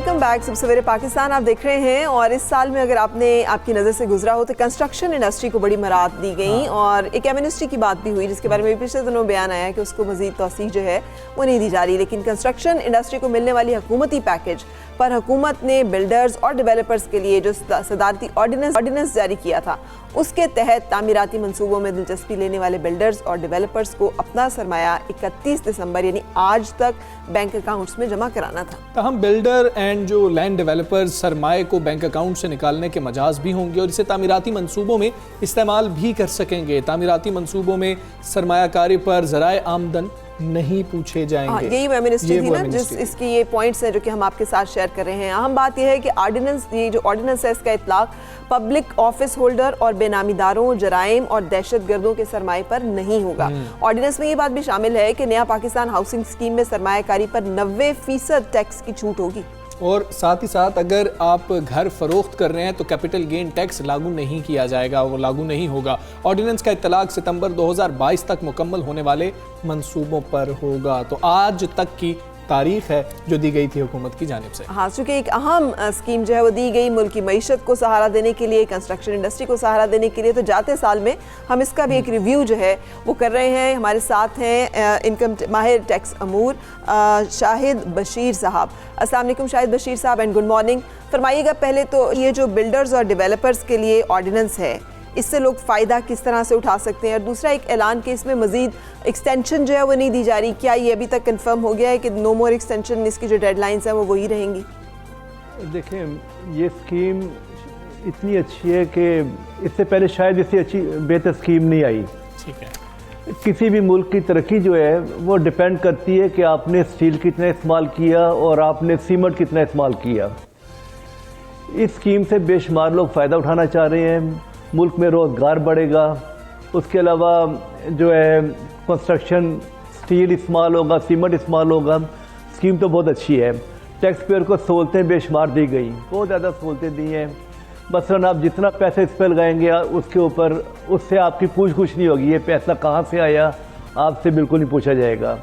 Welcome back. सुबह सवेरे पाकिस्तान आप देख रहे हैं और इस साल में अगर आपकी नज़र से गुजरा हो तो कंस्ट्रक्शन इंडस्ट्री को बड़ी मराहत दी गई और एक एमनेस्टी की बात भी हुई जिसके बारे में पिछले दिनों बयान आया कि उसको मजीद तौसीह जो है वो नहीं दी जा रही। लेकिन कंस्ट्रक्शन इंडस्ट्री को मिलने वाली हुकूमती पैकेज पर हुकूमत ने बिल्डर्स और डेवलपर्स के लिए जो सदारती ऑर्डिनेंस जारी किया था उसके तहत तामीराती मंसूबों में दिलचस्पी लेने वाले बिल्डर्स और डेवलपर्स को अपना सरमाया 31 दिसंबर यानी आज तक बैंक अकाउंट्स में जमा कराना था। तो हम बिल्डर एंड जो लैंड डेवलपर्स सरमाए को बैंक अकाउंट से निकालने के मजाज भी होंगे और इसे तामीराती मंसूबों में इस्तेमाल भी कर सकेंगे। तामीराती मंसूबों में सरमायाकारी पर ज़राए आमदन नहीं पूछे जाएंगे। यही वो एमनेस्टी थी ना जिस इसकी ये पॉइंट्स हैं जो कि हम आपके साथ शेयर कर रहे हैं। अहम बात यह है कि ये जो ऑर्डिनेंस है इसका इतलाक पब्लिक ऑफिस होल्डर और बेनामीदारों, जराइम और दहशतगर्दों के सरमाए पर नहीं होगा। ऑर्डिनेंस में ये बात भी शामिल है कि नया पाकिस्तान हाउसिंग स्कीम में सरमायाकारी पर 90% टैक्स की छूट होगी और साथ ही साथ अगर आप घर फरोख्त कर रहे हैं तो कैपिटल गेन टैक्स लागू नहीं किया जाएगा, वो लागू नहीं होगा। ऑर्डिनेंस का इतलाक सितंबर 2022 तक मुकम्मल होने वाले मंसूबों पर होगा। तो आज तक की तारीख है जो दी गई थी हुकूमत की जानिब से। हाँ, चूँकि एक अहम स्कीम जो है वो दी गई मुल्क की मईशत को सहारा देने के लिए, कंस्ट्रक्शन इंडस्ट्री को सहारा देने के लिए। तो जाते साल में हम इसका भी एक रिव्यू जो है वो कर रहे हैं। हमारे साथ हैं इनकम माहिर टैक्स अमूर शाहिद बशीर साहब। अस्सलाम वालेकुम शाहिद बशीर साहब एंड गुड मॉर्निंग। फरमाइएगा पहले तो ये जो बिल्डर्स और डेवलपर्स के लिए ऑर्डिनेंस है इससे लोग फ़ायदा किस तरह से उठा सकते हैं, और दूसरा एक ऐलान कि इसमें मज़ीद एक्सटेंशन जो है वो नहीं दी जा रही, क्या ये अभी तक कंफर्म हो गया है कि नो मोर एक्सटेंशन, इसकी जो डेडलाइंस हैं वो वही रहेंगी? देखें, ये स्कीम इतनी अच्छी है कि इससे पहले शायद इससे अच्छी बेहतर स्कीम नहीं आई। ठीक है, किसी भी मुल्क की तरक्की जो है वो डिपेंड करती है कि आपने स्टील कितना इस्तेमाल किया और आपने सीमेंट कितना इस्तेमाल किया। इस स्कीम से बेशुमार लोग फ़ायदा उठाना चाह रहे हैं, मुल्क में रोज़गार बढ़ेगा। उसके अलावा जो है कंस्ट्रक्शन स्टील इस्तेमाल होगा, सीमेंट इस्तेमाल होगा। स्कीम तो बहुत अच्छी है। टैक्स पेयर को सहूलतें बेशुमार दी गई, बहुत ज़्यादा सहूलतें दी हैं। मसलन आप जितना पैसा इस पर लगाएंगे उसके ऊपर उससे आपकी पूछ नहीं होगी, ये पैसा कहाँ से आया आपसे बिल्कुल नहीं पूछा जाएगा।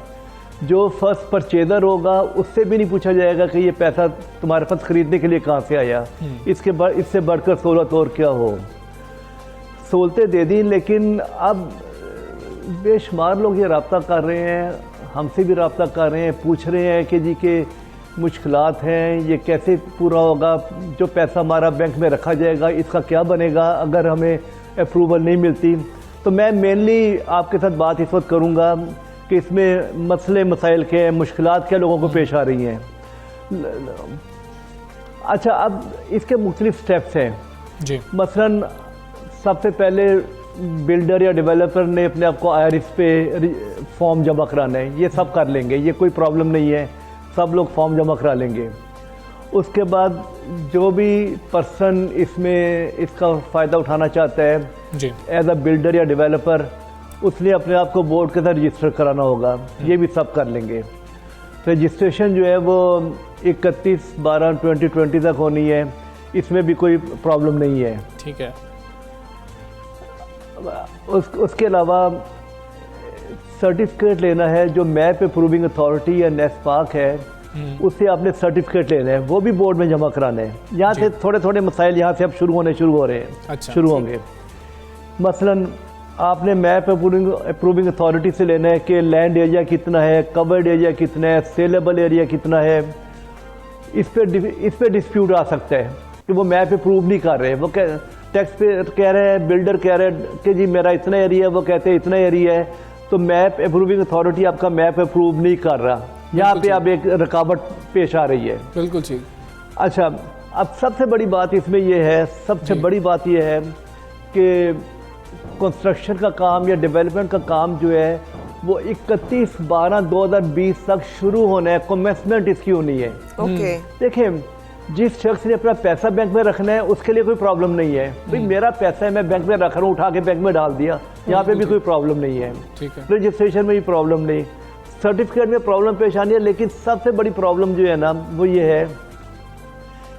जो फर्स्ट परचेजर होगा उससे भी नहीं पूछा जाएगा कि ये पैसा तुम्हारे पास ख़रीदने के लिए कहाँ से आया। इससे बढ़कर सहूलत और क्या हो। सहूलतें दे दी, लेकिन अब बेशुमार लोग ये रब्ता कर रहे हैं, हमसे भी रब्ता कर रहे हैं, पूछ रहे हैं कि जी के मुश्किलात हैं, ये कैसे पूरा होगा, जो पैसा हमारा बैंक में रखा जाएगा इसका क्या बनेगा अगर हमें अप्रूवल नहीं मिलती। तो मैं मेनली आपके साथ बात इस वक्त करूँगा कि इसमें मसले मसाइल के मुश्किलात क्या लोगों को पेश आ रही हैं। अच्छा, अब इसके मुख्तलिफ स्टेप्स हैं जी। मसलन सबसे पहले बिल्डर या डेवलपर ने अपने आप को IRS पे फॉर्म जमा कराना है, ये सब कर लेंगे, ये कोई प्रॉब्लम नहीं है, सब लोग फॉर्म जमा करा लेंगे। उसके बाद जो भी पर्सन इसमें इसका फ़ायदा उठाना चाहता है एज अ बिल्डर या डेवलपर, उसने अपने आप को बोर्ड के साथ रजिस्टर कराना होगा, ये भी सब कर लेंगे। रजिस्ट्रेशन जो है वो 31/12/2020 तक होनी है, इसमें भी कोई प्रॉब्लम नहीं है। ठीक है। उसके अलावा सर्टिफिकेट लेना है, जो मैप अप्रूविंग अथॉरिटी या नेस्पाक है उससे आपने सर्टिफिकेट लेना है, वो भी बोर्ड में जमा कराना है। यहाँ से थोड़े थोड़े मसाइल यहाँ से अब शुरू हो रहे हैं। अच्छा, शुरू होंगे। मसलन आपने मैप अप्रूविंग अथॉरिटी से लेना है कि लैंड एरिया कितना है, कवर्ड एरिया कितना है, सेलेबल एरिया कितना है। इस पे डिस्प्यूट आ सकता है कि वो मैप अप्रूव नहीं कर रहे, वो टैक्स पे कह रहे हैं, बिल्डर कह रहे हैं कि जी मेरा इतना एरिया है, वो कहते हैं इतना एरिया है, तो मैप अप्रूविंग अथॉरिटी आपका मैप अप्रूव नहीं कर रहा। यहाँ पे अब एक रुकावट पेश आ रही है। बिल्कुल ठीक। अच्छा, अब सबसे बड़ी बात इसमें यह है, सबसे बड़ी बात यह है कि कंस्ट्रक्शन का काम या डेवलपमेंट का काम जो है वो 31/12/2020 तक शुरू होना है, कमेंसमेंट इसकी होनी है। ओके, देखें, जिस शख्स ने अपना पैसा बैंक में रखना है उसके लिए कोई प्रॉब्लम नहीं है। भाई मेरा पैसा है, मैं बैंक में रख रहा हूँ, उठा के बैंक में डाल दिया, यहाँ पे भी कोई प्रॉब्लम नहीं है। रजिस्ट्रेशन में भी प्रॉब्लम नहीं, सर्टिफिकेट में प्रॉब्लम पेश आनी है। लेकिन सबसे बड़ी प्रॉब्लम जो है ना वो ये है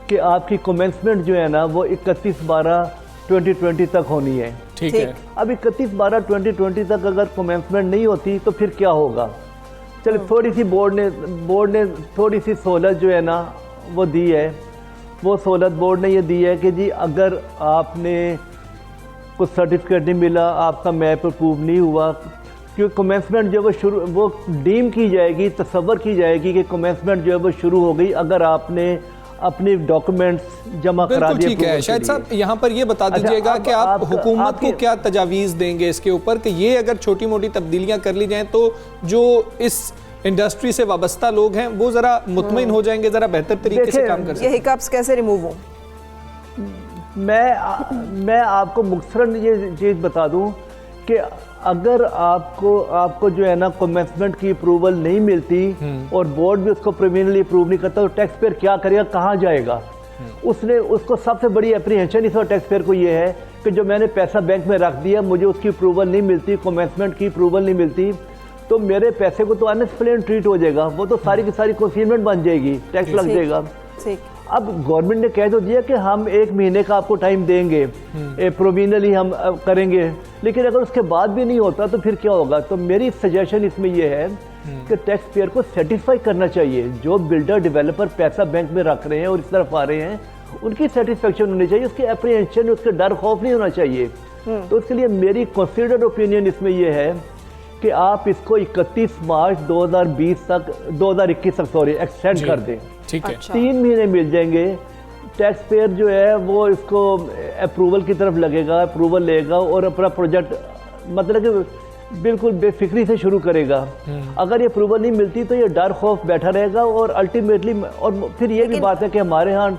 कि आपकी कमेंसमेंट जो है ना वो 31/12/2020 तक होनी है। ठीक है। अब 31/12/2020 तक अगर कमेंसमेंट नहीं होती तो फिर क्या होगा? चलिए, थोड़ी सी बोर्ड ने थोड़ी सी सहूलत जो है ना वो दी है, वो सहूलत बोर्ड ने ये दी है कि जी अगर आपने कुछ सर्टिफिकेट नहीं मिला, आपका मैप अप्रूव नहीं हुआ, क्योंकि कमेंसमेंट जो है वो डीम की जाएगी, तसव्वुर की जाएगी कि कमेंसमेंट जो है वो शुरू हो गई अगर आपने अपने डॉक्यूमेंट्स जमा करा दिए। ठीक है, शायद साहब यहाँ पर ये बता दीजिएगा कि आप हुकूमत को क्या तजावीज़ देंगे इसके ऊपर कि ये अगर छोटी मोटी तब्दीलियाँ कर ली जाएं तो जो इस इंडस्ट्री से वाबस्ता लोग हैं वो ज़रा मुतमईन हो जाएंगे, ज़रा बेहतर तरीके से काम कर सकेंगे। ये हिकअप्स कैसे रिमूव हों? मैं आपको मुख्तसरन ये चीज़ बता दूं कि अगर आपको जो है ना कमेंसमेंट की अप्रूवल नहीं मिलती और बोर्ड भी उसको प्रिलिमिनरी अप्रूव नहीं करता तो टैक्स पेयर क्या करेगा, कहाँ जाएगा? उसको सबसे बड़ी एप्रीहेंशन इस टैक्स पेयर को ये है कि जो मैंने पैसा बैंक में रख दिया, मुझे उसकी अप्रूवल नहीं मिलती, कमेंसमेंट की अप्रूवल नहीं मिलती, तो मेरे पैसे को तो अनएक्सप्लेन ट्रीट हो जाएगा, वो तो सारी की सारी कंसीलमेंट बन जाएगी, टैक्स लग जाएगा। अब गवर्नमेंट ने कह तो दिया कि हम 1 महीने का आपको टाइम देंगे, प्रोविजनली हम करेंगे, लेकिन अगर उसके बाद भी नहीं होता तो फिर क्या होगा? तो मेरी सजेशन इसमें यह है कि टैक्स पेयर को सेटिस्फाई करना चाहिए। जो बिल्डर डेवलपर पैसा बैंक में रख रहे हैं और इस तरफ आ रहे हैं, उनकी सेटिस्फेक्शन होनी चाहिए, उसकी अप्रीहेंशन, उसके डर खौफ नहीं होना चाहिए। तो उसके लिए मेरी कंसिडर्ड ओपिनियन इसमें यह है कि आप इसको 31 मार्च 2021 तक एक्सटेंड कर दें। ठीक है, 3 महीने मिल जाएंगे। टैक्स पेयर जो है वो इसको अप्रूवल की तरफ लगेगा, अप्रूवल लेगा और अपना प्रोजेक्ट मतलब कि बिल्कुल बेफिक्री से शुरू करेगा। अगर ये अप्रूवल नहीं मिलती तो ये डर खौफ बैठा रहेगा और अल्टीमेटली, और फिर ये भी बात है कि हमारे यहाँ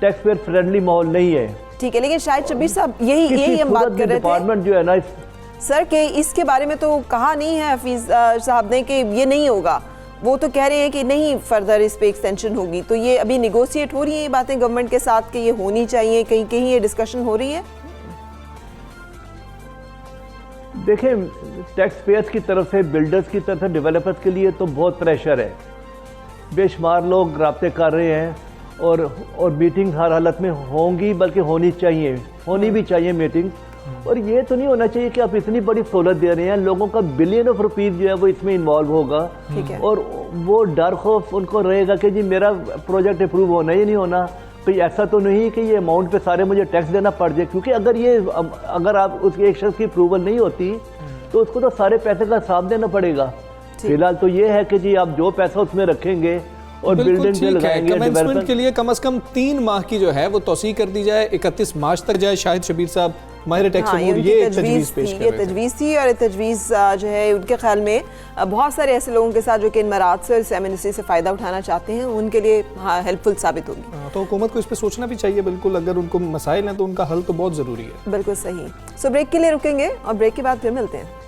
टैक्स पेयर फ्रेंडली माहौल नहीं है। ठीक है, लेकिन शायद शब्बीर साहब यही हम बात कर रहे थे डिपार्टमेंट जो है ना सर के इसके बारे में तो कहा नहीं है हफीज साहब ने कि ये नहीं होगा, वो तो कह रहे हैं कि नहीं फर्दर इस पे एक्सटेंशन होगी। तो ये अभी निगोशिएट हो रही है ये बातें गवर्नमेंट के साथ कि ये होनी चाहिए, कहीं कहीं ये डिस्कशन हो रही है? देखें, टैक्स पेयर्स की तरफ से, बिल्डर्स की तरफ से डेवलपर्स के लिए तो बहुत प्रेशर है, बेशुमार लोग राब्ते कर रहे हैं और मीटिंग हर हालत में होंगी, बल्कि होनी भी चाहिए मीटिंग। और ये तो नहीं होना चाहिए कि आप इतनी बड़ी सहूलत दे रहे हैं, लोगों का बिलियन ऑफ रुपीज जो है वो इसमें इन्वॉल्व होगा, और वो डर खौफ उनको रहेगा कि जी मेरा प्रोजेक्ट अप्रूव होना ही नहीं होना। तो ऐसा तो नहीं कि ये अमाउंट पे सारे मुझे टैक्स देना पड़ जाए, क्योंकि अगर आप उसके एक शख्स की अप्रूवल नहीं होती तो उसको तो सारे पैसे का हिसाब देना पड़ेगा। फिलहाल तो ये है कि जी आप जो पैसा उसमें रखेंगे और बिल्डिंग में लगाएंगे, कमेंसमेंट के लिए कम से कम 3 माह की जो है वो तौसीह कर दी जाए, 31 मार्च तक जाए। शायद शबीर साहब माहिर टैक्स ये तजवीज़ पेश कर रहे थे। ये तजवीज़ थी, और ये तजवीज़ जो है उनके ख्याल में बहुत सारे ऐसे लोगों के साथ जो कि इन मराद से और इस एमएनसी से फ़ायदा उठाना चाहते हैं, उनके लिए हेल्पफुल साबित होगी। तो हुकूमत को इस पर सोचना भी चाहिए। बिल्कुल, अगर उनको मसाइल हैं तो उनका हल तो बहुत ज़रूरी है। बिल्कुल सही। सो ब्रेक के लिए रुकेंगे और ब्रेक के बाद फिर मिलते हैं।